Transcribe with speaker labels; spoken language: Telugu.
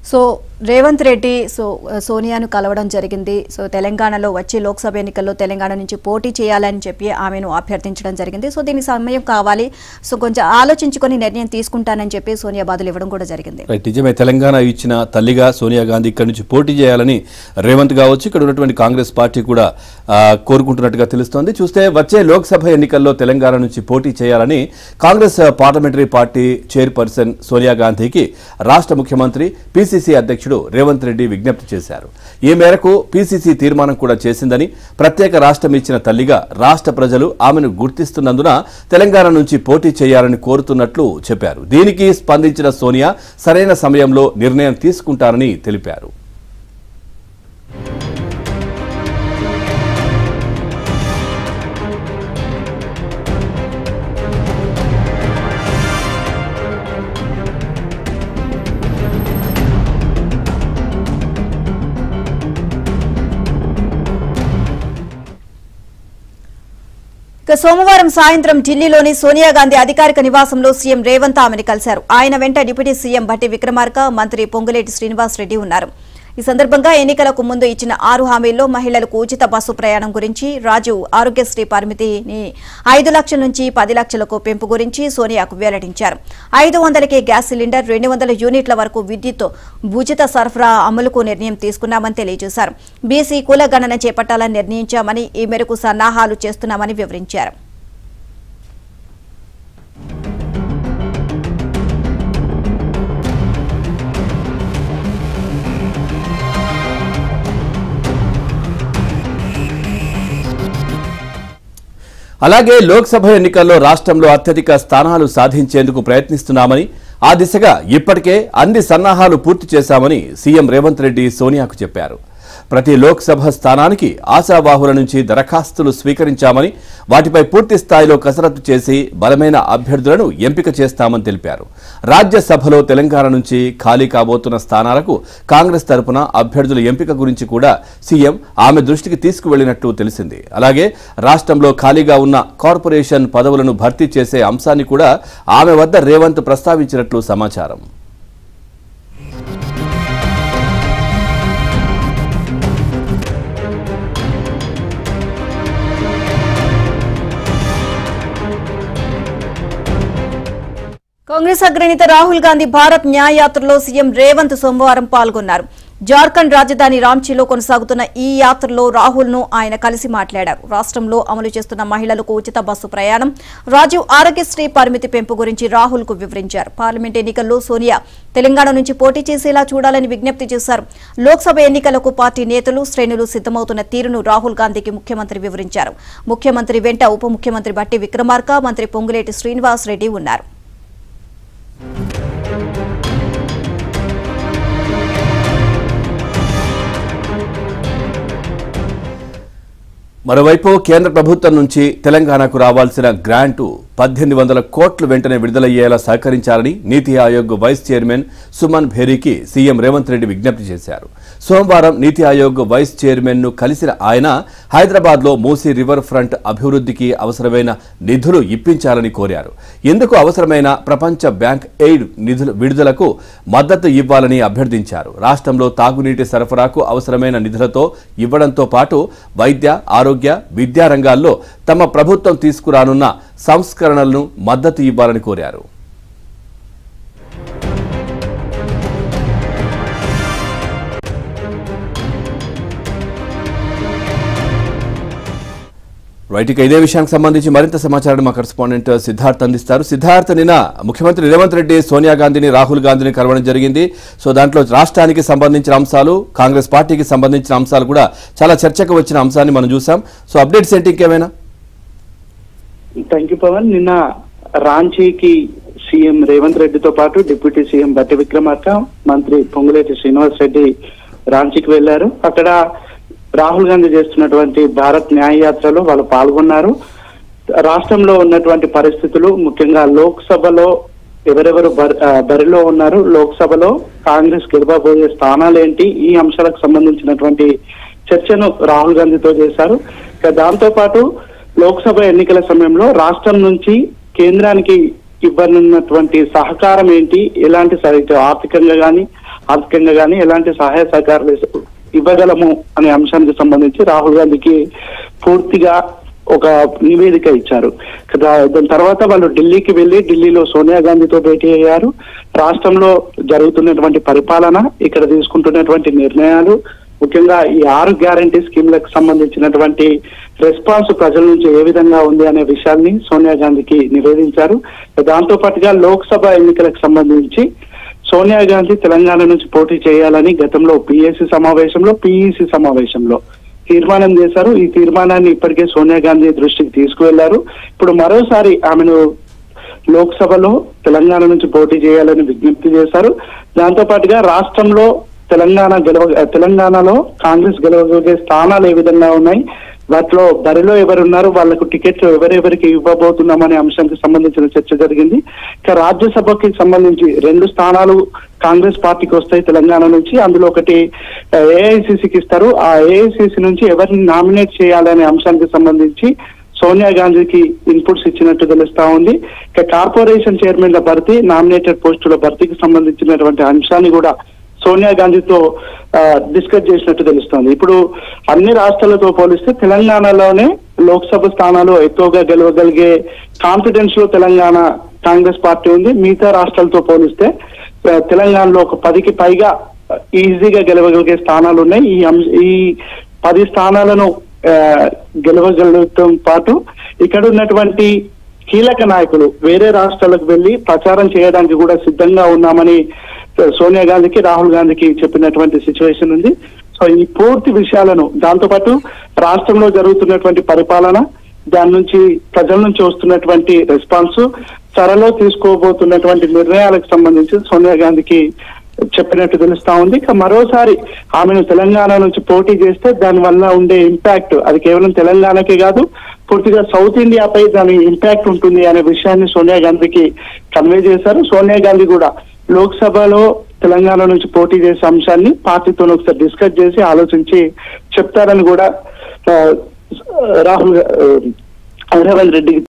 Speaker 1: సో రేవంత్ రెడ్డి సోనియాను కలవడం జరిగింది. సో తెలంగాణలో వచ్చే లోక్సభ ఎన్నికల్లో తెలంగాణ నుంచి పోటీ చేయాలని చెప్పి ఆమెను అభ్యర్థించడం జరిగింది. సో దీనికి సమయం కావాలి, సో కొంచెం ఆలోచించుకొని నిర్ణయం తీసుకుంటానని చెప్పి సోనియా బాధలు ఇవ్వడం కూడా జరిగింది.
Speaker 2: నిజమే, తెలంగాణ ఇచ్చిన తల్లిగా సోనియా గాంధీ ఇక్కడి నుంచి పోటీ చేయాలని రేవంత్ కావచ్చు, ఇక్కడ ఉన్నటువంటి కాంగ్రెస్ పార్టీ కూడా కోరుకుంటున్నట్టుగా తెలుస్తోంది. చూస్తే వచ్చే లోక్సభ ఎన్నికల్లో తెలంగాణ నుంచి పోటీ చేయాలని Congress parliamentary party chairperson Sonia గాంధీకి రాష్ట్ర ముఖ్యమంత్రి పిసిసి అధ్యక్షుడు రేవంత్ రెడ్డి విజ్ఞప్తి చేశారు. ఈ మేరకు పిసిసి తీర్మానం కూడా చేసిందని, ప్రత్యేక రాష్ట్రం ఇచ్చిన తల్లిగా రాష్ట్ర ప్రజలు ఆమెను గుర్తిస్తున్నందున తెలంగాణ నుంచి పోటీ చేయాలని కోరుతున్నట్లు చెప్పారు. దీనికి స్పందించిన సోనియా సరైన సమయంలో నిర్ణయం తీసుకుంటారని తెలిపారు.
Speaker 1: సోమవారం సాయంత్రం ఢిల్లీలోని సోనియా గాంధీ అధికారిక నివాసంలో సీఎం రేవంత్ ఆమెను కలిశారు. ఆయన వెంట డిప్యూటీ సీఎం భట్టి విక్రమార్క, మంత్రి పొంగులేటి శ్రీనివాస్ రెడ్డి ఉన్నారు. ఈ సందర్భంగా ఎన్నికలకు ముందు ఇచ్చిన 6 హామీల్లో మహిళలకు ఉచిత బస్సు ప్రయాణం గురించి, రాజీవ్ ఆరోగ్యశ్రీ పరిమితిని 5 లక్షల నుంచి 10 లక్షలకు పెంపు గురించి సోనియాకు వెల్లడించారు. 500కే గ్యాస్ సిలిండర్, 200 యూనిట్ల వరకు విద్యుత్ ఉచిత సరఫరా అమలుకు నిర్ణయం తీసుకున్నామని తెలియజేశారు. బీసీ కులగణన చేపట్టాలని నిర్ణయించామని, ఈ మేరకు సన్నాహాలు చేస్తున్నామని వివరించారు.
Speaker 2: అలాగే లోక్సభ ఎన్నికల్లో రాష్ట్రంలో అత్యధిక స్థానాలు సాధించేందుకు ప్రయత్నిస్తున్నామని, ఆ దిశగా ఇప్పటికే అన్ని సన్నాహాలు పూర్తి చేశామని సీఎం రేవంత్ రెడ్డి సోనియాకు చెప్పారు. ప్రతి లోక్సభ స్థానానికి ఆశావాహుల నుంచి దరఖాస్తులు స్వీకరించామని, వాటిపై పూర్తి స్థాయిలో కసరత్తు చేసి బలమైన అభ్యర్థులను ఎంపిక చేస్తామని తెలిపారు. రాజ్యసభలో తెలంగాణ నుంచి ఖాళీ కాబోతున్న స్థానాలకు కాంగ్రెస్ తరపున అభ్యర్థుల ఎంపిక గురించి కూడా సీఎం ఆమె దృష్టికి తీసుకువెళ్లినట్టు తెలిసింది. అలాగే రాష్ట్రంలో ఖాళీగా ఉన్న కార్పొరేషన్ పదవులను భర్తీ చేసే అంశాన్ని కూడా ఆమె వద్ద రేవంత్ ప్రస్తావించినట్లు సమాచారం.
Speaker 1: కాంగ్రెస్ అగ్రనేత రాహుల్ గాంధీ భారత్ న్యాయ యాత్రలో సీఎం రేవంత్ సోమవారం పాల్గొన్నారు. జార్ఖండ్ రాజధాని రాంచీలో కొనసాగుతున్న ఈ యాత్రలో రాహుల్ ను ఆయన కలిసి మాట్లాడారు. రాష్ట్రంలో అమలు చేస్తున్న మహిళలకు ఉచిత బస్సు ప్రయాణం, రాజీవ్ ఆరోగ్యశ్రీ పరిమితి పెంపు గురించి రాహుల్ కు వివరించారు. పార్లమెంట్ ఎన్నికల్లో సోనియా తెలంగాణ నుంచి పోటీ చేసేలా చూడాలని విజ్ఞప్తి చేశారు. లోక్సభ ఎన్నికలకు పార్టీ నేతలు, శ్రేణులు సిద్దమవుతున్న తీరును రాహుల్ గాంధీకి ముఖ్యమంత్రి వివరించారు. ముఖ్యమంత్రి వెంట ఉప ముఖ్యమంత్రి భట్టి విక్రమార్క, మంత్రి పొంగులేటి శ్రీనివాస్ రెడ్డి ఉన్నారు.
Speaker 2: మరోవైపు కేంద్ర ప్రభుత్వం నుంచి తెలంగాణకు రావాల్సిన గ్రాంటు 1800 కోట్లు వెంటనే విడుదలయ్యేలా సహకరించాలని నీతి ఆయోగ్ వైస్ చైర్మన్ సుమన్ భేరీకి సీఎం రేవంత్ రెడ్డి విజ్ఞప్తి చేశారు. సోమవారం నీతి ఆయోగ్ వైస్ చైర్మన్ ను కలిసిన ఆయన హైదరాబాద్లో మూసీ రివర్ ఫ్రంట్ అభివృద్ధికి అవసరమైన నిధులు ఇప్పించాలని కోరారు. ఇందుకు అవసరమైన ప్రపంచ బ్యాంక్ ఎయిడ్ నిధుల విడుదలకు మద్దతు ఇవ్వాలని అభ్యర్థించారు. రాష్ట్రంలో తాగునీటి సరఫరాకు అవసరమైన నిధులతో ఇవ్వడంతో పాటు వైద్య, ఆరోగ్య, విద్యా రంగాల్లో తమ ప్రభుత్వం తీసుకురానున్న సంస్కరణలను మద్దతు ఇవ్వాలని కోరారు. రైట్, ఇదే విషయానికి సంబంధించి మరింత సమాచారం మా కరెస్పాండెంట్ సిద్ధార్థ్ అందిస్తారు. సిద్ధార్థ్, నిన్న ముఖ్యమంత్రి రేవంత్ రెడ్డి సోనియా గాంధీని, రాహుల్ గాంధీని కలవడం జరిగింది. సో దాంట్లో రాష్ట్రానికి సంబంధించిన అంశాలు, కాంగ్రెస్ పార్టీకి సంబంధించిన అంశాలు కూడా చాలా చర్చకు వచ్చిన అంశాన్ని మనం చూసాం. సో అప్డేట్స్ ఏంటి, ఇంకేమైనా?
Speaker 3: Thank you Pawan. నిన్న రాంచీకి సీఎం రేవంత్ రెడ్డితో పాటు డిప్యూటీ సీఎం భట్టి విక్రమార్క, మంత్రి పొంగులేటి శ్రీనివాస్ రెడ్డి రాంచీకి వెళ్లారు. అక్కడ రాహుల్ గాంధీ చేస్తున్నటువంటి భారత్ న్యాయ యాత్రలో వాళ్ళు పాల్గొన్నారు. రాష్ట్రంలో ఉన్నటువంటి పరిస్థితులు, ముఖ్యంగా లోక్సభలో ఎవరెవరు బరిలో ఉన్నారు, లోక్సభలో కాంగ్రెస్ గెలవబోయే స్థానాలు ఏంటి, ఈ అంశాలకు సంబంధించినటువంటి చర్చను రాహుల్ గాంధీతో చేశారు. దాంతో పాటు లోక్సభ ఎన్నికల సమయంలో రాష్ట్రం నుంచి కేంద్రానికి ఇవ్వనున్నటువంటి సహకారం ఏంటి, ఎలాంటి ఆర్థికంగా కానీ ఆర్థికంగా కానీ ఎలాంటి సహాయ సహకారాలు ఇవ్వగలము అనే అంశానికి సంబంధించి రాహుల్ గాంధీకి పూర్తిగా ఒక నివేదిక ఇచ్చారు. దాని తర్వాత వాళ్ళు ఢిల్లీకి వెళ్లి ఢిల్లీలో సోనియా గాంధీతో భేటీ అయ్యారు. రాష్ట్రంలో జరుగుతున్నటువంటి పరిపాలన, ఇక్కడ తీసుకుంటున్నటువంటి నిర్ణయాలు, ముఖ్యంగా ఈ 6 గ్యారంటీ స్కీమ్లకు సంబంధించినటువంటి రెస్పాన్స్ ప్రజల నుంచి ఏ విధంగా ఉంది అనే విషయాన్ని సోనియా గాంధీకి నివేదించారు. దాంతో పాటుగా లోక్సభ ఎన్నికలకు సంబంధించి సోనియా గాంధీ తెలంగాణ నుంచి పోటీ చేయాలని గతంలో పిఎస్సి సమావేశంలో తీర్మానం చేశారు. ఈ తీర్మానాన్ని ఇప్పటికే సోనియా గాంధీ దృష్టికి తీసుకువెళ్లారు. ఇప్పుడు మరోసారి ఆమెను లోక్సభలో తెలంగాణ నుంచి పోటీ చేయాలని విజ్ఞప్తి చేశారు. దాంతో పాటుగా రాష్ట్రంలో తెలంగాణలో కాంగ్రెస్ గెలవగలిగే స్థానాలు ఏ విధంగా ఉన్నాయి, వాటిలో బరిలో ఎవరున్నారు, వాళ్లకు టికెట్లు ఎవరెవరికి ఇవ్వబోతున్నామనే అంశానికి సంబంధించిన చర్చ జరిగింది. ఇక రాజ్యసభకి సంబంధించి 2 స్థానాలు కాంగ్రెస్ పార్టీకి వస్తాయి తెలంగాణ నుంచి. అందులో ఒకటి ఏఐసిసికి ఇస్తారు. ఆ ఏఐసిసి నుంచి ఎవరిని నామినేట్ చేయాలనే అంశానికి సంబంధించి సోనియా గాంధీకి ఇన్పుట్స్ ఇచ్చినట్టు తెలుస్తా ఉంది. ఇక కార్పొరేషన్ చైర్మన్ల భర్తీ, నామినేటెడ్ పోస్టుల భర్తీకి సంబంధించినటువంటి అంశాన్ని కూడా సోనియా గాంధీతో డిస్కస్ చేసినట్టు తెలుస్తోంది. ఇప్పుడు అన్ని రాష్ట్రాలతో పోలిస్తే తెలంగాణలోనే లోక్సభ స్థానాలు ఎక్కువగా గెలవగలిగే కాన్ఫిడెన్స్ లో తెలంగాణ కాంగ్రెస్ పార్టీ ఉంది. మిగతా రాష్ట్రాలతో పోలిస్తే తెలంగాణలో ఒక 10కి పైగా ఈజీగా గెలవగలిగే స్థానాలు ఉన్నాయి. ఈ 10 స్థానాలను గెలవగలతో పాటు ఇక్కడ ఉన్నటువంటి కీలక నాయకులు వేరే రాష్ట్రాలకు వెళ్లి ప్రచారం చేయడానికి కూడా సిద్ధంగా ఉన్నామని సోనియా గాంధీకి, రాహుల్ గాంధీకి చెప్పినటువంటి సిచ్యువేషన్ ఉంది. సో ఈ పూర్తి విషయాలను, దాంతోపాటు రాష్ట్రంలో జరుగుతున్నటువంటి పరిపాలన, దాని నుంచి ప్రజల నుంచి వస్తున్నటువంటి రెస్పాన్స్, త్వరలో తీసుకోబోతున్నటువంటి నిర్ణయాలకు సంబంధించి సోనియా గాంధీకి చెప్పినట్టు తెలుస్తా ఉంది. ఇక మరోసారి ఆమెను తెలంగాణ నుంచి పోటీ చేస్తే దాని వల్ల ఉండే ఇంపాక్ట్ అది కేవలం తెలంగాణకే కాదు, పూర్తిగా సౌత్ ఇండియాపై దాని ఇంపాక్ట్ ఉంటుంది అనే విషయాన్ని సోనియా గాంధీకి కన్వే చేశారు. సోనియా గాంధీ కూడా లోక్సభలో తెలంగాణ నుంచి పోటీ చేసే అంశాన్ని పార్టీతో ఒకసారి డిస్కస్ చేసి ఆలోచించి చెప్తారని కూడా రేవంత్ రెడ్డికి